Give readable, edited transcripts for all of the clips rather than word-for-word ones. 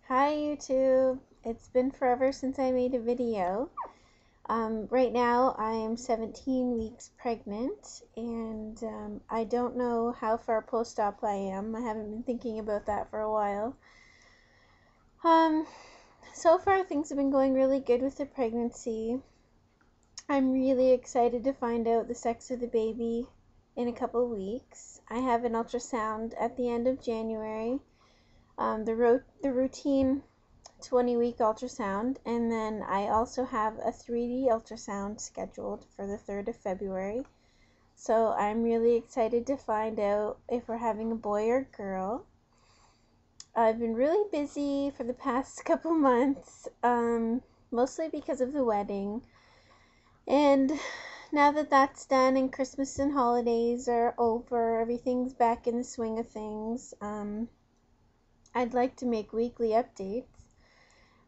Hi YouTube! It's been forever since I made a video. Right now I am 17 weeks pregnant and I don't know how far post-op I am. I haven't been thinking about that for a while. Um, so far things have been going really good with the pregnancy. I'm really excited to find out the sex of the baby in a couple weeks. I have an ultrasound at the end of January. The routine 20-week ultrasound, and then I also have a 3D ultrasound scheduled for the 3rd of February. So I'm really excited to find out if we're having a boy or girl. I've been really busy for the past couple months, mostly because of the wedding. And now that that's done and Christmas and holidays are over, everything's back in the swing of things, I'd like to make weekly updates.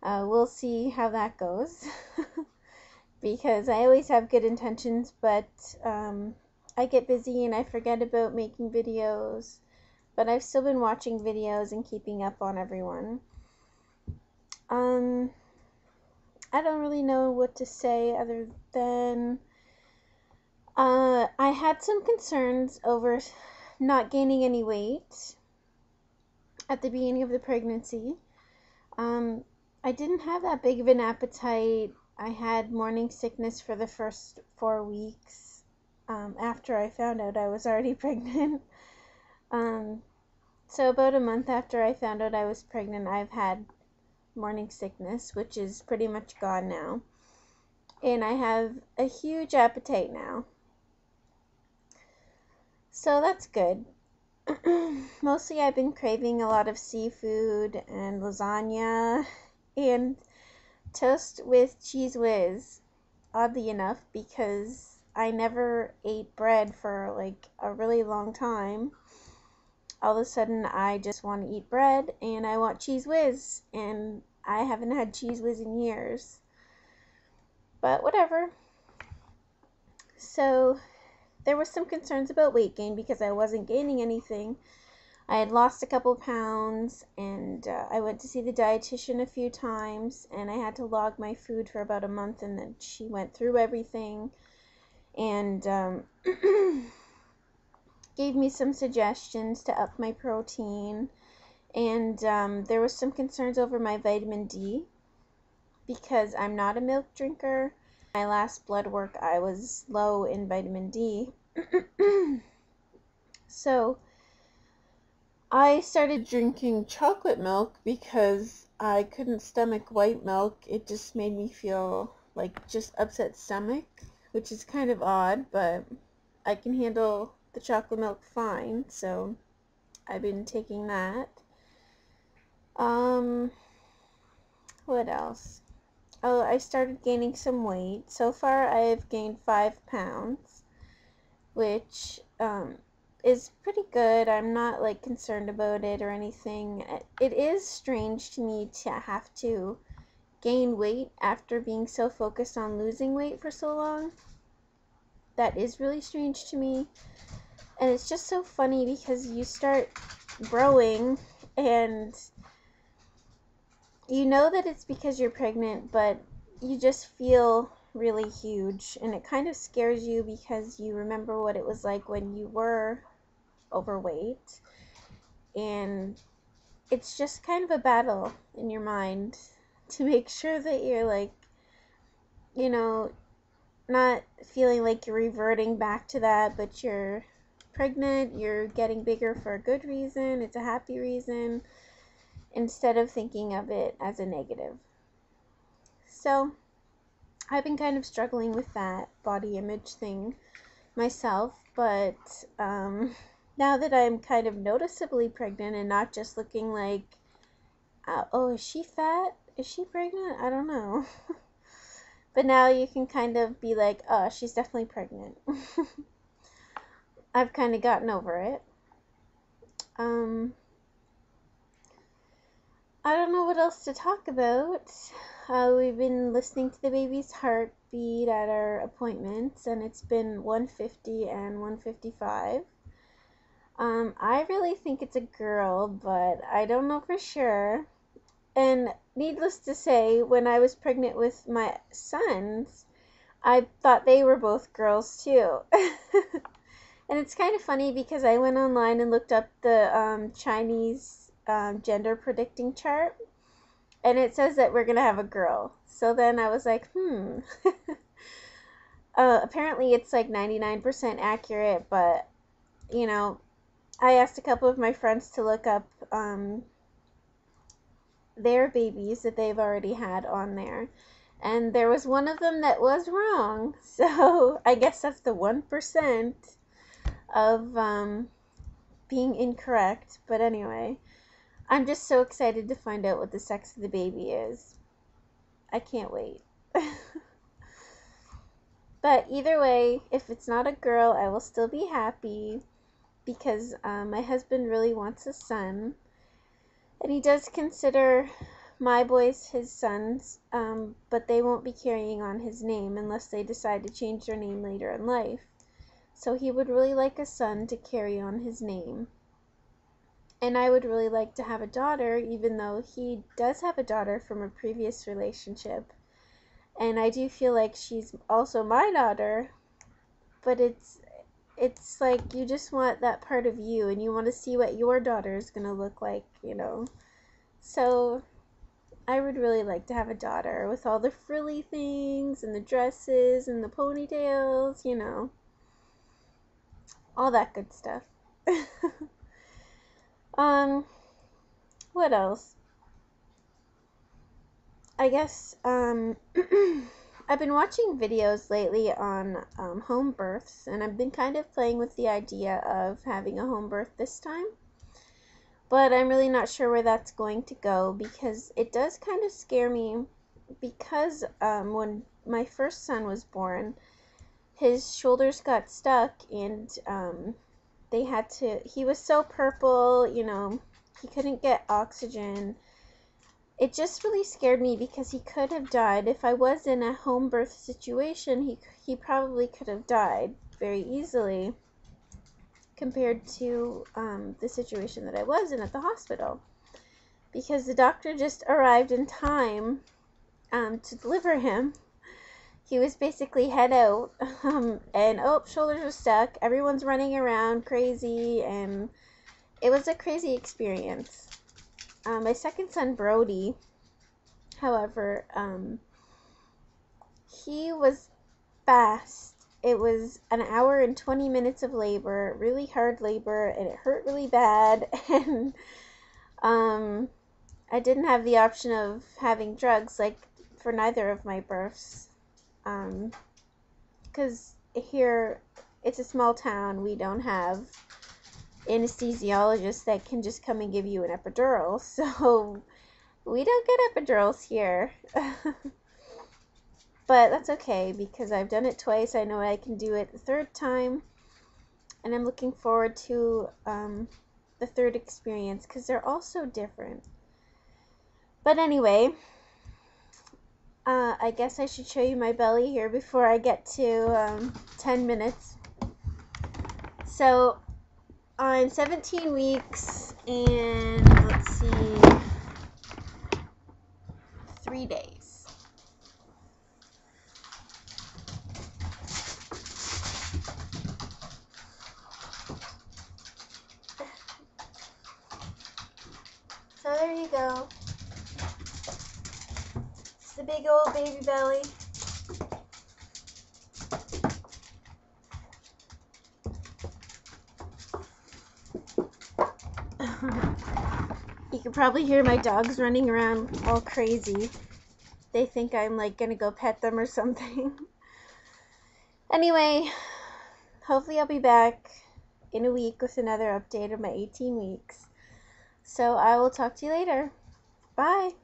We'll see how that goes because I always have good intentions, but I get busy and I forget about making videos, but I've still been watching videos and keeping up on everyone. I don't really know what to say other than I had some concerns over not gaining any weight at the beginning of the pregnancy. I didn't have that big of an appetite. I had morning sickness for the first 4 weeks after I found out I was already pregnant. So about a month after I found out I was pregnant, I've had morning sickness, which is pretty much gone now. And I have a huge appetite now. So that's good. Mostly I've been craving a lot of seafood and lasagna and toast with Cheese Whiz, oddly enough, because I never ate bread for like a really long time. All of a sudden I just want to eat bread and I want Cheese Whiz, and I haven't had Cheese Whiz in years. But whatever. So there were some concerns about weight gain because I wasn't gaining anything. I had lost a couple pounds, and I went to see the dietitian a few times, and I had to log my food for about a month, and then she went through everything and gave me some suggestions to up my protein. And there was some concerns over my vitamin D because I'm not a milk drinker. My last blood work, I was low in vitamin D. So I started drinking chocolate milk because I couldn't stomach white milk. It just made me feel like just upset stomach, which is kind of odd, but I can handle the chocolate milk fine, so I've been taking that. What else? Oh, I started gaining some weight. So far I've gained 5 pounds, which is pretty good. I'm not like concerned about it or anything. It is strange to me to have to gain weight after being so focused on losing weight for so long. That is really strange to me. And it's just so funny because you start growing and you know that it's because you're pregnant, but you just feel really huge, and it kind of scares you because you remember what it was like when you were overweight, and it's just kind of a battle in your mind to make sure that you're like, you know, not feeling like you're reverting back to that, but you're pregnant, you're getting bigger for a good reason, it's a happy reason, instead of thinking of it as a negative. So I've been kind of struggling with that body image thing myself, but now that I'm kind of noticeably pregnant and not just looking like, oh, is she fat? Is she pregnant? I don't know. But now you can kind of be like, oh, she's definitely pregnant. I've kind of gotten over it. I don't know what else to talk about. We've been listening to the baby's heartbeat at our appointments, and it's been 150 and 155. I really think it's a girl, but I don't know for sure. And needless to say, when I was pregnant with my sons, I thought they were both girls too. And it's kind of funny because I went online and looked up the Chinese gender predicting chart, and it says that we're going to have a girl. So then I was like, apparently it's like 99% accurate, but, you know, I asked a couple of my friends to look up their babies that they've already had on there. And there was one of them that was wrong. So I guess that's the 1% of being incorrect. But anyway, I'm just so excited to find out what the sex of the baby is. I can't wait. But either way, if it's not a girl, I will still be happy because my husband really wants a son. And he does consider my boys his sons, but they won't be carrying on his name unless they decide to change their name later in life. So he would really like a son to carry on his name. And I would really like to have a daughter, even though he does have a daughter from a previous relationship. And I do feel like she's also my daughter, but it's like you just want that part of you, and you want to see what your daughter is going to look like, you know. So I would really like to have a daughter with all the frilly things and the dresses and the ponytails, you know, all that good stuff. What else? I guess I've been watching videos lately on home births, and I've been kind of playing with the idea of having a home birth this time. But I'm really not sure where that's going to go because it does kind of scare me because when my first son was born, his shoulders got stuck and he was so purple, you know, he couldn't get oxygen. It just really scared me because he could have died. If I was in a home birth situation, he probably could have died very easily compared to the situation that I was in at the hospital. Because the doctor just arrived in time to deliver him. He was basically head out, and shoulders are stuck. Everyone's running around crazy, and it was a crazy experience. My second son, Brody, however, he was fast. It was an hour and 20 minutes of labor, really hard labor, and it hurt really bad. And I didn't have the option of having drugs, like, for neither of my births. Because here, it's a small town, we don't have anesthesiologists that can just come and give you an epidural, so we don't get epidurals here. But that's okay because I've done it twice. I know I can do it the third time, and I'm looking forward to the third experience because they're all so different. But anyway, I guess I should show you my belly here before I get to 10 minutes. So I'm 17 weeks and let's see, 3 days. So there you go. It's the big old baby belly. You can probably hear my dogs running around all crazy. They think I'm like gonna go pet them or something. Anyway, hopefully I'll be back in a week with another update of my 18 weeks. So I will talk to you later. Bye.